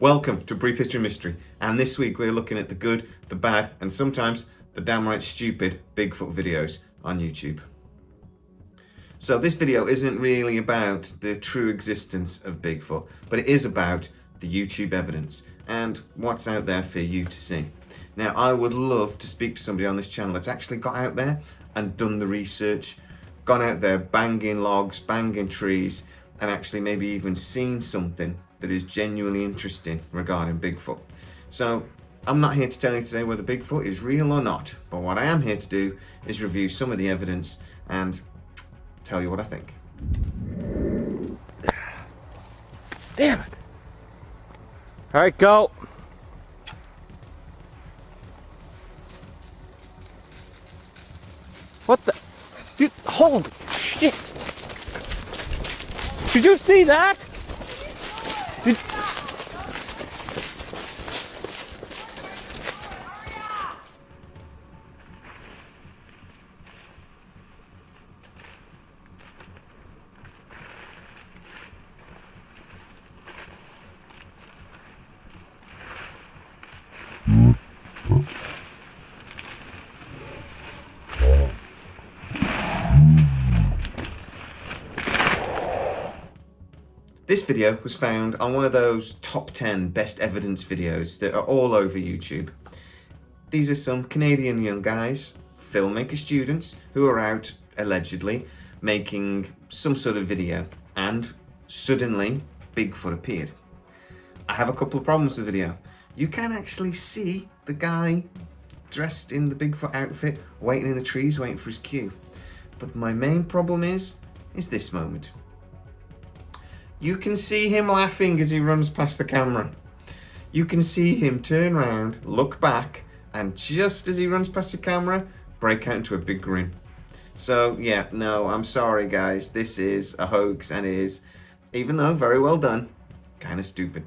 Welcome to Brief History Mystery, and this week we're looking at the good, the bad, and sometimes the downright stupid Bigfoot videos on YouTube. So this video isn't really about the true existence of Bigfoot, but it is about the YouTube evidence and what's out there for you to see. Now, I would love to speak to somebody on this channel that's actually got out there and done the research, gone out there banging logs, banging trees, and actually maybe even seen something that is genuinely interesting regarding Bigfoot. So I'm not here to tell you today whether Bigfoot is real or not, but what I am here to do is review some of the evidence and tell you what I think. Damn it. All right, go. What the? Dude, holy shit. Did you see that? Did... This video was found on one of those top 10 best evidence videos that are all over YouTube. These are some Canadian young guys, filmmaker students, who are out, allegedly, making some sort of video, and suddenly Bigfoot appeared. I have a couple of problems with the video. You can actually see the guy dressed in the Bigfoot outfit, waiting in the trees, waiting for his cue. But my main problem is this moment. You can see him laughing as he runs past the camera. You can see him turn around, look back, and just as he runs past the camera, break out into a big grin. So yeah, no, I'm sorry guys, this is a hoax and is, even though very well done, kind of stupid.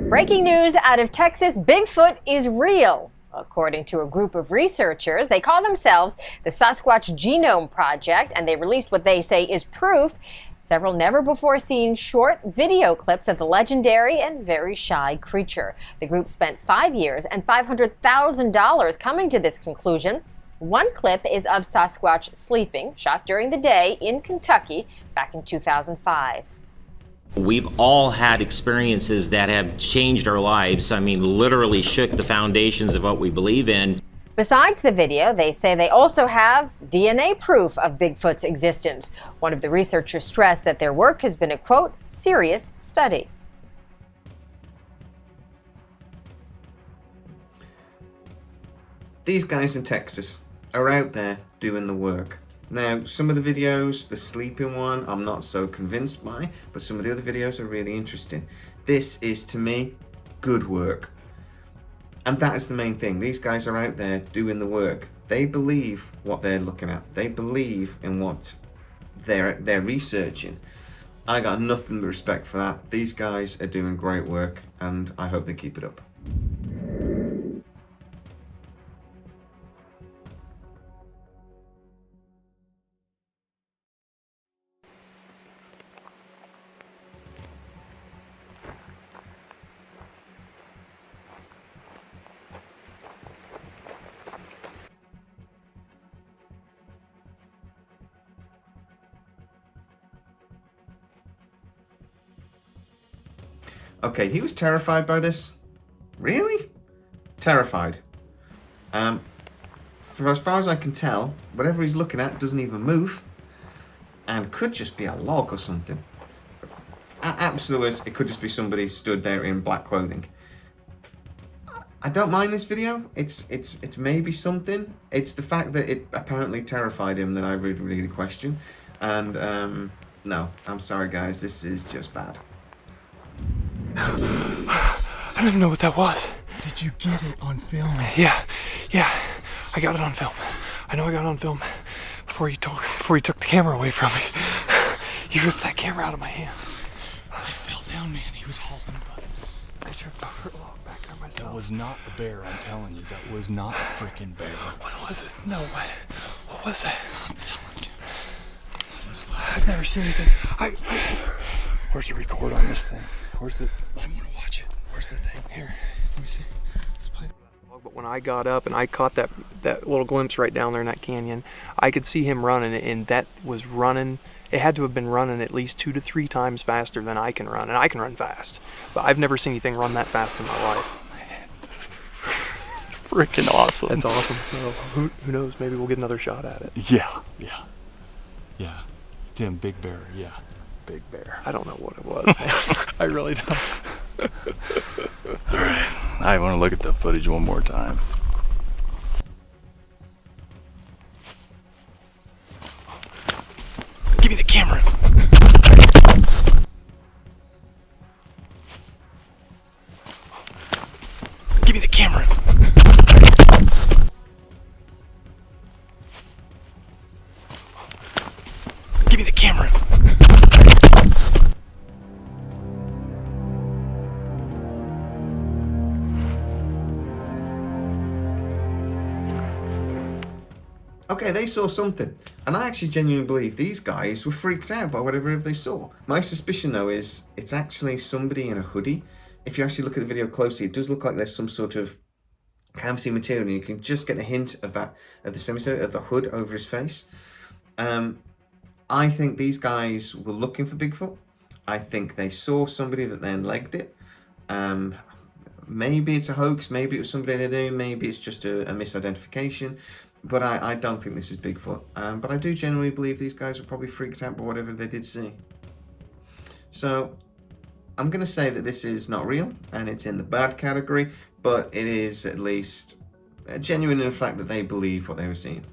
Breaking news out of Texas, Bigfoot is real. According to a group of researchers, they call themselves the Sasquatch Genome Project, and they released what they say is proof. Several never-before-seen short video clips of the legendary and very shy creature. The group spent 5 years and $500,000 coming to this conclusion. One clip is of Sasquatch sleeping, shot during the day in Kentucky back in 2005. We've all had experiences that have changed our lives. I mean, literally shook the foundations of what we believe in. Besides the video, they say they also have DNA proof of Bigfoot's existence. One of the researchers stressed that their work has been a, quote, serious study. These guys in Texas are out there doing the work. Now, some of the videos, the sleeping one, I'm not so convinced by, but some of the other videos are really interesting. This is, to me, good work. And that is the main thing. These guys are out there doing the work. They believe what they're looking at. They believe in what they're researching. I got nothing but respect for that. These guys are doing great work, and I hope they keep it up. Okay, he was terrified by this. Really? Terrified. For as far as I can tell, whatever he's looking at doesn't even move. And could just be a log or something. At absolute worst, it could just be somebody stood there in black clothing. I don't mind this video. It's maybe something. It's the fact that it apparently terrified him that I really question. And no, I'm sorry guys, this is just bad. I don't even know what that was. Did you get it on film? Yeah, I got it on film. I know I got it on film before you took the camera away from me. You ripped that camera out of my hand. I fell down, man. He was hauling butt. I tripped over a log back there myself. That was not a bear, I'm telling you. That was not a freaking bear. What was it? No way. What was that? I'm telling you. I've never seen anything. Where's the record on this thing? Where's the... I want to watch it. Where's the thing? Here, let me see. Let's play. But when I got up and I caught that little glimpse right down there in that canyon, I could see him running, and that was running. It had to have been running at least 2 to 3 times faster than I can run, and I can run fast. But I've never seen anything run that fast in my life. Freaking awesome. That's awesome. So who knows? Maybe we'll get another shot at it. Yeah. Tim, big bear. Yeah, big bear. I don't know what it was, man. I really don't. All right, I want to look at the footage one more time. Give me the camera. Give me the camera. Give me the camera. Okay, they saw something. And I actually genuinely believe these guys were freaked out by whatever they saw. My suspicion, though, is it's actually somebody in a hoodie. If you actually look at the video closely, it does look like there's some sort of canvassy material, and you can just get a hint of that, of the hood over his face. I think these guys were looking for Bigfoot. I think they saw somebody that then legged it. Maybe it's a hoax, maybe it was somebody they knew, maybe it's just a misidentification. But I don't think this is Bigfoot. But I do genuinely believe these guys were probably freaked out by whatever they did see. So I'm going to say that this is not real, and it's in the bad category, but it is at least genuine in the fact that they believe what they were seeing.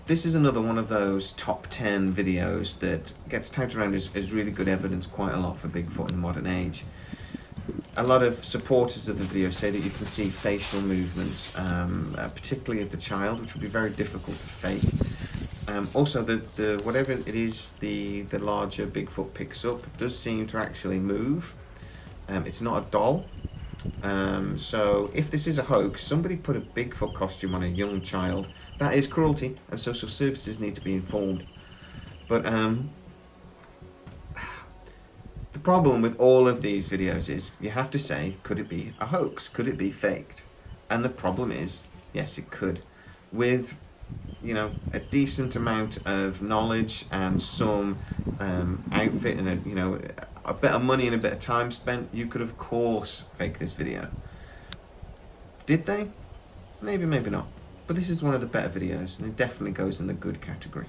This is another one of those top 10 videos that gets touted around as really good evidence quite a lot for Bigfoot in the modern age. A lot of supporters of the video say that you can see facial movements, particularly of the child, which would be very difficult to fake. Also, the whatever it is the larger Bigfoot picks up does seem to actually move. It's not a doll. So if this is a hoax, somebody put a Bigfoot costume on a young child. That is cruelty, and social services need to be informed. But the problem with all of these videos is you have to say, could it be a hoax? Could it be faked? And the problem is, yes, it could. With, you know, a decent amount of knowledge and some outfit and a bit of money and a bit of time spent, you could of course fake this video. Did they? Maybe, maybe not. But this is one of the better videos, and it definitely goes in the good category.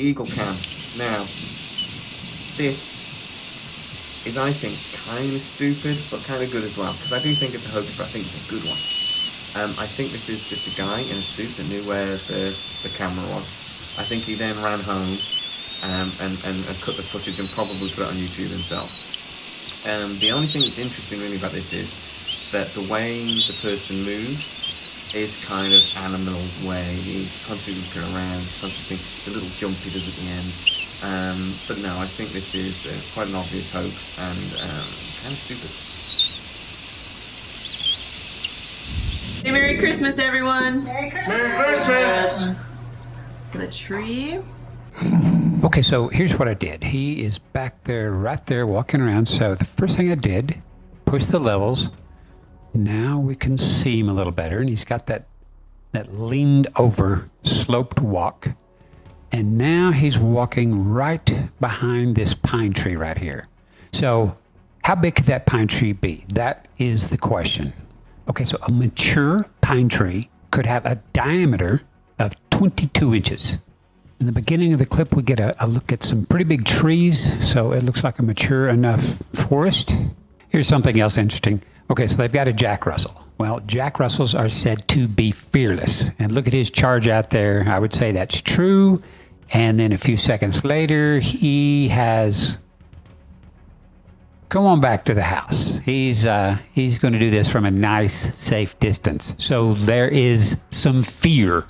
eagle cam. Now, this is, I think, kind of stupid, but kind of good as well, because I do think it's a hoax, but I think it's a good one. I think this is just a guy in a suit that knew where the camera was. I think he then ran home and cut the footage and probably put it on YouTube himself. The only thing that's interesting really about this is that the way the person moves is kind of animal way. He's constantly looking around, he's constantly the little jump he does at the end. But no, I think this is quite an obvious hoax and kind of stupid. Hey, Merry Christmas, everyone! Merry Christmas! The tree. Okay, so here's what I did. He is back there, right there, walking around. So the first thing I did, push the levels. Now we can see him a little better, and he's got that leaned over, sloped walk. And now he's walking right behind this pine tree right here. So how big could that pine tree be? That is the question. Okay, so a mature pine tree could have a diameter of 22 inches. In the beginning of the clip, we get a look at some pretty big trees, so it looks like a mature enough forest. Here's something else interesting. Okay, so they've got a Jack Russell. Well, Jack Russells are said to be fearless. And look at his charge out there. I would say that's true. And then a few seconds later, he has come on back to the house. He's going to do this from a nice, safe distance. So there is some fear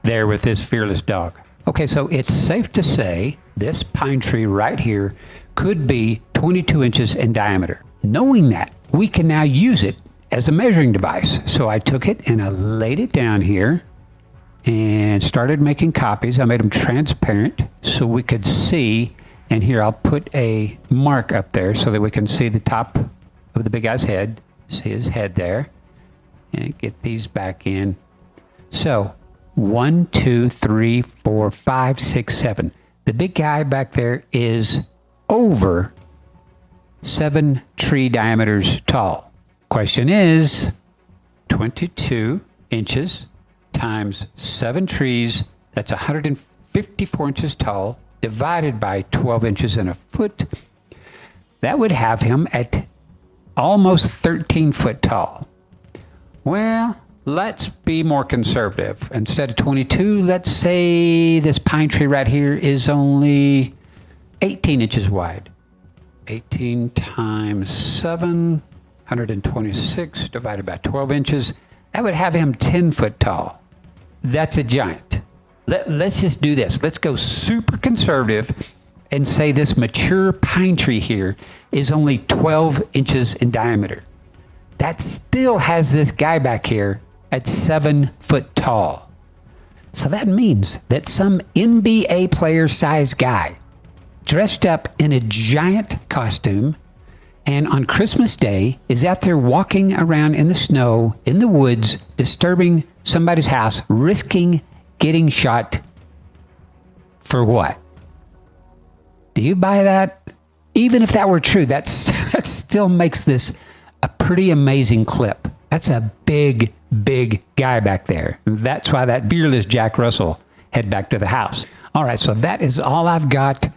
there with this fearless dog. Okay, so it's safe to say this pine tree right here could be 22 inches in diameter. Knowing that, we can now use it as a measuring device. So I took it and I laid it down here and started making copies. I made them transparent so we could see. And here I'll put a mark up there so that we can see the top of the big guy's head. See his head there. And get these back in. So 1, 2, 3, 4, 5, 6, 7. The big guy back there is over 7 tree diameters tall. Question is 22 inches times 7 trees, that's 154 inches tall, divided by 12 inches in a foot. That would have him at almost 13 foot tall. Well, let's be more conservative. Instead of 22, let's say this pine tree right here is only 18 inches wide. 18 times 7, 126 divided by 12 inches. That would have him 10 foot tall. That's a giant. Let's just do this. Let's go super conservative and say this mature pine tree here is only 12 inches in diameter. That still has this guy back here at 7 foot tall. So that means that some NBA player size guy dressed up in a giant costume and on Christmas Day is out there walking around in the snow, in the woods, disturbing somebody's house, risking getting shot for what? Do you buy that? Even if that were true, that still makes this a pretty amazing clip. That's a big, big guy back there. That's why that fearless Jack Russell head back to the house. All right, so that is all I've got.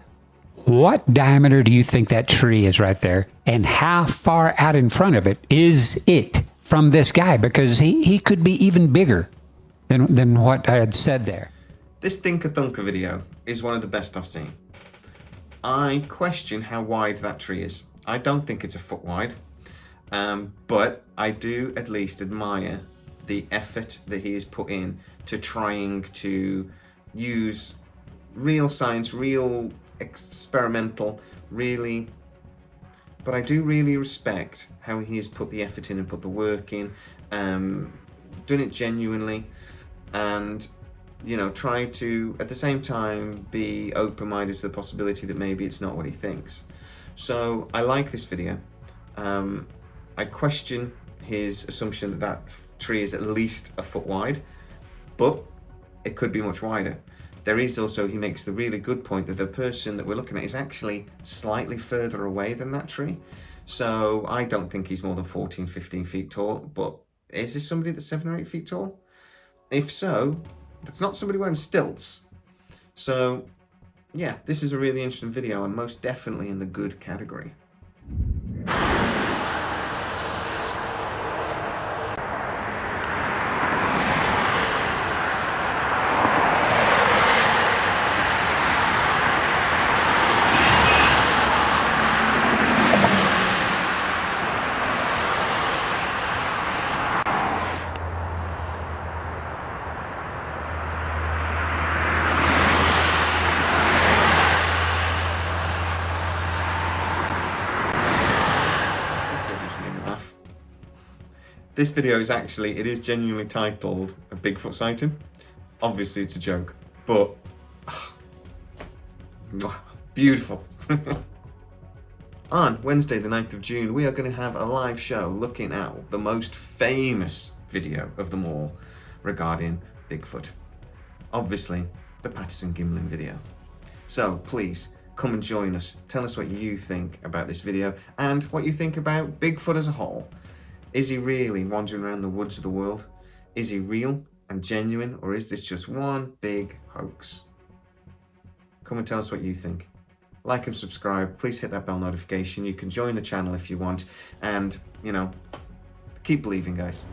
What diameter do you think that tree is right there? And how far out in front of it is it from this guy? Because he could be even bigger than what I had said there. This Thinker Thunker video is one of the best I've seen. I question how wide that tree is. I don't think it's a foot wide, but I do at least admire the effort that he has put in to trying to use real science, real experimental, really. But I do really respect how he has put the effort in and put the work in, done it genuinely, and try to at the same time be open-minded to the possibility that maybe it's not what he thinks. So I like this video. I question his assumption that that tree is at least a foot wide, but it could be much wider. There is also, he makes the really good point that the person that we're looking at is actually slightly further away than that tree. So I don't think he's more than 14, 15 feet tall, but is this somebody that's 7 or 8 feet tall? If so, that's not somebody wearing stilts. So yeah, this is a really interesting video and most definitely in the good category. This video is actually, it is genuinely titled A Bigfoot Sighting. Obviously it's a joke, but beautiful. On Wednesday the 9th of June, we are going to have a live show looking at the most famous video of them all regarding Bigfoot. Obviously, the Patterson Gimlin video. So please, come and join us. Tell us what you think about this video and what you think about Bigfoot as a whole. Is he really wandering around the woods of the world? Is he real and genuine, or is this just one big hoax? Come and tell us what you think. Like and subscribe. Please hit that bell notification. You can join the channel if you want. And, you know, keep believing, guys.